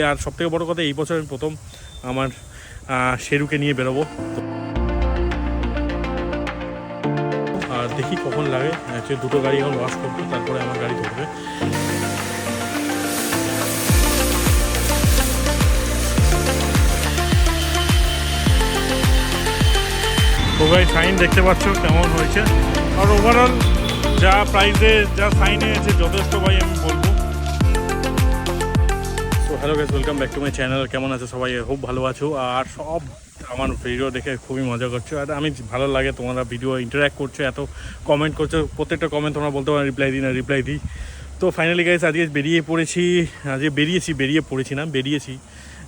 আর সবথেকে বড় কথা, এই বছর আমি প্রথম আমার শেরুকে নিয়ে বেরোবো। আর দেখি কখন লাগে, দুটো গাড়ি এখন ওয়াশ করবো, তারপরে আমার গাড়ি ধরবে। তো ভাই সাইন দেখতে পাচ্ছ কেমন হয়েছে, আর ওভারঅল যা প্রাইসে যা সাইনে আছে যথেষ্ট ভাই আমি বলবো। So hello guys, welcome back to my channel. কেমন আছে সবাই? খুব ভালো আছো, আর সব আমার ভিডিও দেখে খুবই মজা করছো, আর আমি ভালো লাগে তোমরা ভিডিও ইন্টারঅ্যাক্ট করছো, এত কমেন্ট করছো, প্রত্যেকটা কমেন্ট তোমরা বলতে পারো রিপ্লাই দিই। তো ফাইনালি গাইস আজকে বেরিয়ে পড়েছি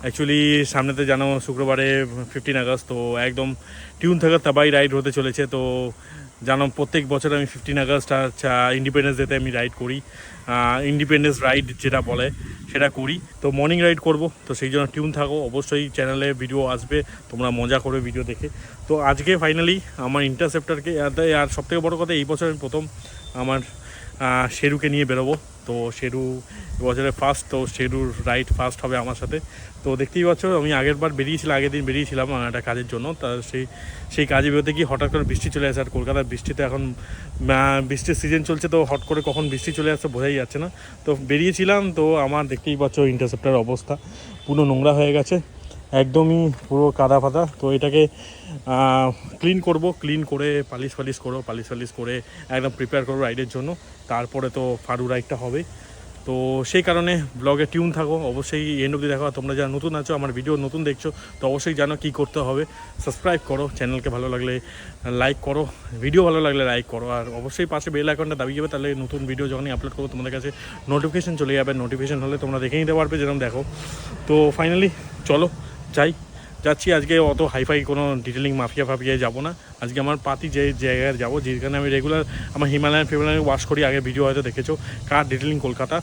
অ্যাকচুয়ালি। সামনেতে জানো শুক্রবারে 15 আগস্ট, তো একদম টিউন থাকা তাবাই রাইড হতে চলেছে। তো জানো প্রত্যেক বছর আমি 15 আগস্ট আর ইন্ডিপেন্ডেন্স ডেতে আমি রাইড করি, ইন্ডিপেন্ডেন্স রাইড যেটা বলে সেটা করি। তো মর্নিং রাইড করব, তো সেই জন্য টিউন থাকো, অবশ্যই চ্যানেলে ভিডিও আসবে, তোমরা মজা করবে ভিডিও দেখে। তো আজকে ফাইনালি আমার ইন্টারসেপ্টারকে, আর সবথেকে বড় কথা, এই বছর আমি প্রথম আমার শেরুকে নিয়ে বেরোবো। তো শেরু এবছরে ফার্স্ট, তো শেরুর রাইড ফার্স্ট হবে আমার সাথে। তো দেখতেই পাচ্ছ আমি আগের দিন বেরিয়েছিলাম একটা কাজের জন্য। তা সেই কাজে বেরোতে গিয়ে হঠাৎ করে বৃষ্টি চলে আসে, আর কলকাতার বৃষ্টিতে এখন বৃষ্টির সিজন চলছে, তো হট করে কখন বৃষ্টি চলে আসছে বোঝাই যাচ্ছে না। তো বেরিয়েছিলাম, তো আমার দেখতেই পাচ্ছ ইন্টারসেপ্টার অবস্থা পুরো নোংরা হয়ে গেছে, একদমই পুরো কাদা ফাদা। তো এটাকে ক্লিন করে পালিশ করে একদম প্রিপেয়ার করবো রাইডের জন্য। তারপরে তো ফারু রাইডটা হবে। তো সেই কারণে ব্লগে টিউন থাকো, অবশ্যই এন্ড অবধি দেখো। তোমরা যারা নতুন আছো, আমার ভিডিও নতুন দেখছো, তো অবশ্যই জানো কী করতে হবে। সাবস্ক্রাইব করো, চ্যানেলকে ভালো লাগলে লাইক করো, ভিডিও ভালো লাগলে লাইক করো, আর অবশ্যই পাশে বেল আইকনটা দাবিয়ে যাবে, তাহলে নতুন ভিডিও যখনই আপলোড করবো তোমাদের কাছে নোটিফিকেশান চলে যাবে। নোটিফিকেশান হলে তোমরা দেখে নিতে পারবে যেরকম দেখো। তো ফাইনালি চলো যাচ্ছি। আজকে অত হাইফাই কোনো ডিটেলিং মাফিয়ায় যাবো না। আজকে আমার পাতি যে জায়গায় যাবো, যেখানে আমি রেগুলার আমার হিমালয়ান ওয়াশ করি, আগে ভিডিও হয়তো দেখেছো, কার ডিটেলিং কলকাতা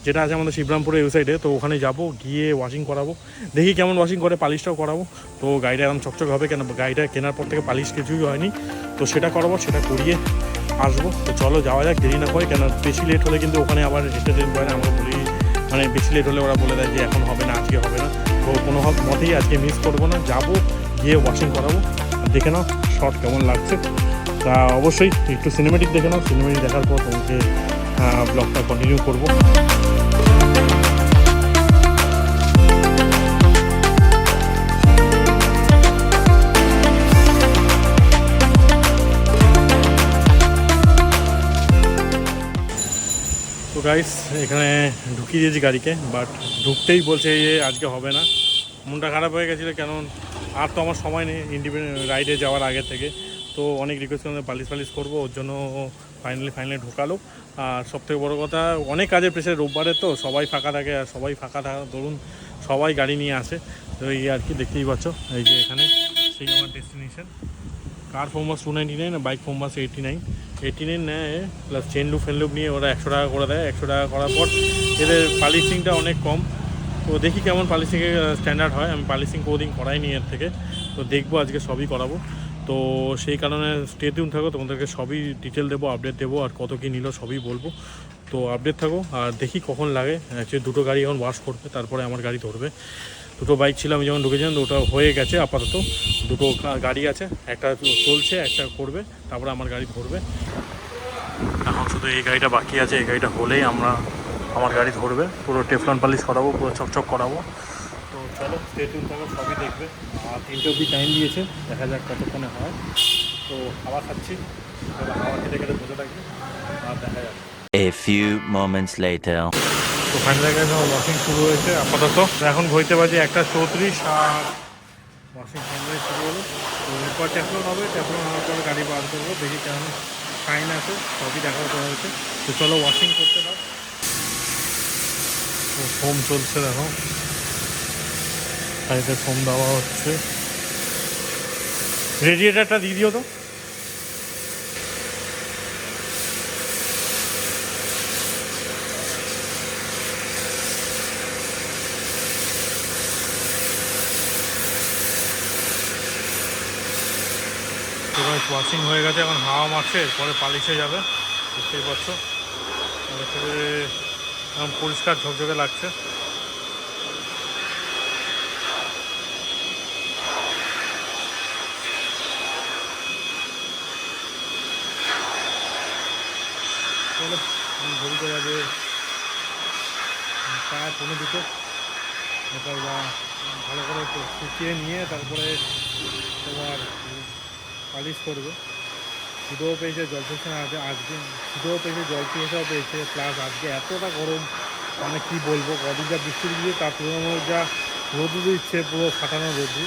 যেটা আছে আমাদের শিবরামপুরের ওই সাইডে। তো ওখানে যাবো, গিয়ে ওয়াশিং করাবো, দেখি কেমন ওয়াশিং করে, পালিশটাও করাবো। তো গাড়িটা এখন চকচক হবে, কেন গাড়িটা কেনার পর থেকে পালিশ কিছুই হয়নি। তো সেটা করাবো, সেটা করিয়ে আসবো। তো চলো যাওয়া যাক, দেরি না করে, কেন বেশি লেট হলে কিন্তু ওখানে আবার এন্টারটেন করে না, আমরা বলি মানে বেশি লেট হলে ওরা বলে দেয় যে এখন হবে না, আজকে হবে না। তো কোনো মতেই আজকে মিস করবো না, যাবো গিয়ে ওয়াশিং করাবো। দেখে নাও শর্ট কেমন লাগছে, তা অবশ্যই একটু সিনেমেটিক দেখে নাও। সিনেমেটিক দেখার পর তোমাকে ব্লগটা কন্টিনিউ করবো। তো গাইস এখানে ঢুকিয়ে দিয়েছি গাড়িকে, বাট ঢুকতেই বলছে যে আজকে হবে না। মনটা খারাপ হয়ে গেছিলো, কেন আর তো আমার সময় নেই ইন্ডিপেন্ডেন্ট রাইডে যাওয়ার আগে থেকে। তো অনেক রিকোয়েস্ট করে পালিশ করবো, ওর জন্য ফাইনালি ঢোকালো। আর সবথেকে বড়ো কথা, অনেক কাজের প্রেশার, রোববারে তো সবাই ফাঁকা থাকে, আর সবাই ফাঁকা থাকা ধরুন সবাই গাড়ি নিয়ে আসে। তো এই আর কি, দেখতেই পাচ্ছ এই যে এখানে সেই আমার ডেস্টিনেশন। কার ফোমবাস 299, বাইক ফোমবাস 89 নেয়, প্লাস চেন লুপ নিয়ে ওরা 100 টাকা করে দেয়। 100 টাকা করার পর এদের পালিশিংটা অনেক কম। তো দেখি কেমন পালিশিংয়ের স্ট্যান্ডার্ড হয়। আমি পালিশিং কোনোদিন করাইনি এর থেকে, তো দেখবো আজকে সবই করাবো। তো সেই কারণে স্টে টিউন থাকো, তোমাদেরকে সবই ডিটেল দেবো, আপডেট দেবো, আর কত কী নিল সবই বলবো। তো আপডেট থাকো, আর দেখি কখন লাগে। অ্যাকচুয়ালি দুটো গাড়ি এখন ওয়াশ করবে, তারপরে আমার গাড়ি ধরবে। দুটো বাইক ছিল আমি যখন ঢুকেছিলাম, তো ওটা হয়ে গেছে আপাতত। দুটো গাড়ি আছে, একটা চলছে, একটা করবে, তারপরে আমার গাড়ি ধরবে। এখন শুধু এই গাড়িটা বাকি আছে, এই গাড়িটা হলেই আমার গাড়ি ধরবে। পুরো টেফলন পালিশ করাবো, পুরো চকচক করাবো। তো চলো স্টে টিউন থাকো, সবই দেখবে। আর 3টে অবধি টাইম দিয়েছে, দেখা যাক কতক্ষণে হয়। তো হাওয়া খাচ্ছি, হাওয়া খেতে খেতে বসে থাকবে, আর দেখা যাক। A few moments later. তো ফাইনালি ওয়াশিং শুরু হয়েছে আপাতত। এখন ঘড়িতে বাজে 1:34, আর ওয়াশিং ফাইনালি শুরু হলো। তো এরপর ট্যাফলন হবে, ট্যাফলন হওয়ার পরে গাড়ি বার করবো, দেখি কেমন ফাইন আছে, সবই দেখার করা হয়েছে। তো চলো ওয়াশিং করতে দাও। তো ফোম চলছে, দেখো সাইডে ফোম দেওয়া হচ্ছে। রেডিয়েটারটা দিয়ে দিও তো। ওয়াশিং হয়ে গেছে, এখন হাওয়া মারছে, এরপরে পালিশে যাবে। বুঝতেই পারছো এখন পরিষ্কার ঝকঝকে লাগছে। দুটো বাজে প্রায় 1:45। এবার ভালো করে শুকিয়ে নিয়ে তারপরে তোমার পালিশ করবে। খিদেও পেয়েছে, জল পেয়েছে আজকে খিদেও পেয়েছে, জল পিয়াসাও পেয়েছে, প্লাস আজকে এতটা গরম মানে কী বলবো, কদিন যা বৃষ্টি দিয়ে তার তুলনায় যা রোদু দিচ্ছে পুরো ফাটানো রোদু।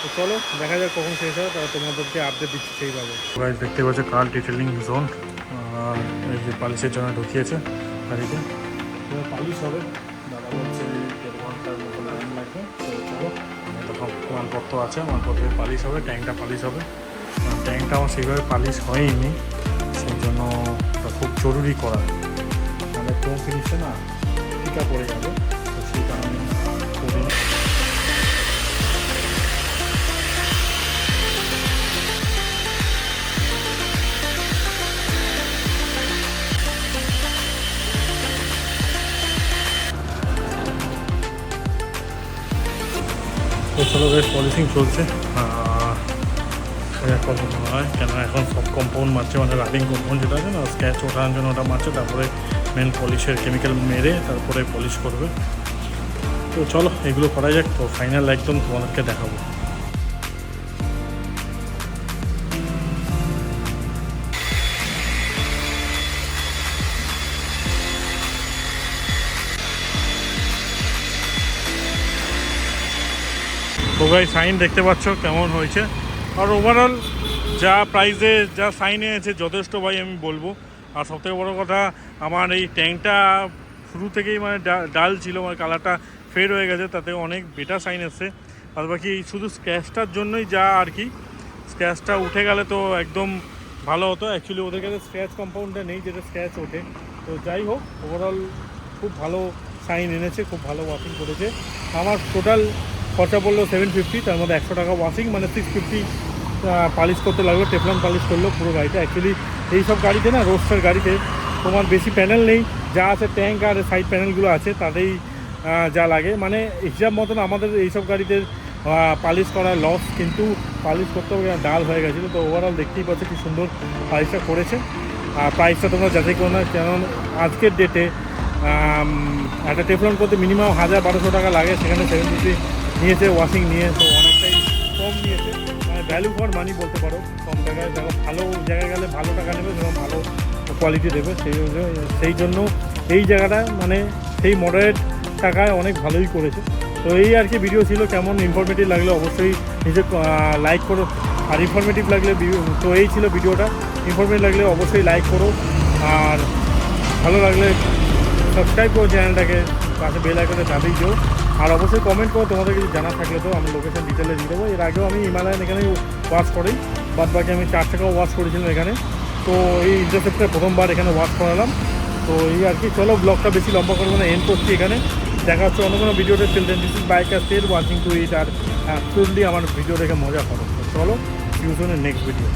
তো চলো দেখা যাক কখন শেষ হয়, তাহলে তোমাদেরকে আপডেট দিচ্ছি সেইভাবে। গাইজ দেখতে পাচ্ছ কার ডিটেলিং জোন, আর এই যে পালিশের জন্য ঢুকিয়েছে গাড়িতে, পালিশ হবে। দাদা বলছে 1.5 ঘন্টার মতো টাইম লাগবে। তো চলো, তখন মালপত্র আছে, মালপত্রের পালিশ হবে, ট্যাঙ্কটা পালিশ হবে। ট্যাঙ্কটা আমার সেইভাবে পালিশ হয়নি, সেই জন্য খুব জরুরি করা, মানে কোন ফিনিশে না টিকা পড়ে যাবে, তো সেই কারণে করিনি। তো চলো বেশ পলিশিং চলছে, কত হয় কেন এখন সব কম্পাউন্ড মারছে, মানে রাবিং কম্পাউন্ড যেটা আছে না, স্ক্র্যাচ ওঠানোর জন্য ওটা মারছে, তারপরে মেন পলিশের কেমিক্যাল মেরে তারপরে পলিশ করবে। তো চলো এগুলো করা যাক, তো ফাইনাল একদম তোমাদেরকে দেখাবো। তো ভাই সাইন দেখতে পাচ্ছ কেমন হয়েছে, আর ওভারঅল যা প্রাইসে যা সাইন এনেছে যথেষ্ট ভাই আমি বলবো। আর সবথেকে বড়ো কথা, আমার এই ট্যাঙ্কটা শুরু থেকেই মানে ডাল ছিল, মানে কালারটা ফেড হয়ে গেছে, তাতে অনেক বেটার সাইন এসছে। আর বাকি শুধু স্ক্র্যাচটার জন্যই যা আর কি, স্ক্র্যাচটা উঠে গেলে তো একদম ভালো হতো। অ্যাকচুয়ালি ওদের কাছে স্ক্র্যাচ কম্পাউন্ডটা নেই যেটা স্ক্র্যাচ ওঠে। তো যাই হোক, ওভারঅল খুব ভালো সাইন এনেছে, খুব ভালো ওয়াশিং করেছে। আমার টোটাল খরচা পড়লো 750, তার মধ্যে 100 টাকা ওয়াশিং, মানে 650 পালিশ করতে লাগলো, টেফলন পালিশ করলো পুরো গাড়িটা। অ্যাকচুয়ালি এইসব গাড়িতে না, রোডস্টার গাড়িতে তোমার বেশি প্যানেল নেই, যা আছে ট্যাঙ্ক আর সাইড প্যানেলগুলো আছে, তাতেই যা লাগে। মানে হিসাব মতন আমাদের এইসব গাড়িতে পালিশ করা লস, কিন্তু পালিশ করতে হবে ডাল হয়ে গেছিলো। তো ওভারঅল দেখতেই পাচ্ছ কি সুন্দর পালিশটা করেছে। আর প্রাইসটা তোমরা যাচাই করো না, কারণ আজকের ডেটে একটা টেফলন করতে মিনিমাম 1000-1200 টাকা লাগে, সেখানে 750 নিয়েছে ওয়াশিং নিয়ে, তো অনেকটাই কম নিয়েছে, মানে ভ্যালু ফর মানি বলতে পারো। কম টাকায় দেখো, ভালো জায়গায় গেলে ভালো টাকা নেবে এবং ভালো কোয়ালিটি দেবে, সেই জন্য এই জায়গাটা মানে সেই মডারেট টাকায় অনেক ভালোই করেছে। তো এই আর কি ভিডিও ছিল, কেমন ইনফরমেটিভ লাগলে অবশ্যই নিজে লাইক করো, আর ইনফরমেটিভ লাগলে তো এই ছিল ভিডিওটা, ইনফরমেটিভ লাগলে অবশ্যই লাইক করো, আর ভালো লাগলে সাবস্ক্রাইব করো চ্যানেলটাকে, পাশে বেল আইকনে চাপিয়ে দিও। আর অবশ্যই কমেন্ট করো তোমাদের কিছু জানা থাকলে, তো আমি লোকেশন ডিটেলে দিয়ে দেবো। এর আগেও আমি হিমালয়ান এখানেই ওয়াশ করি, বাদ বাকি আমি 4 টাকাও ওয়াশ করেছিলাম এখানে। তো এই ইন্টারসেপ্টে প্রথমবার এখানে ওয়াশ করালাম। তো এই আর কি, চলো ব্লগটা বেশি লম্বা করবো না, এন্ড করছি এখানে। দেখা হচ্ছে অন্য কোনো ভিডিওতে। Children this is bike are state watching to it, আর অ্যাবসলিউটলি আমার ভিডিও দেখে মজা করো। চলো, ইউজ নেক্সট ভিডিও।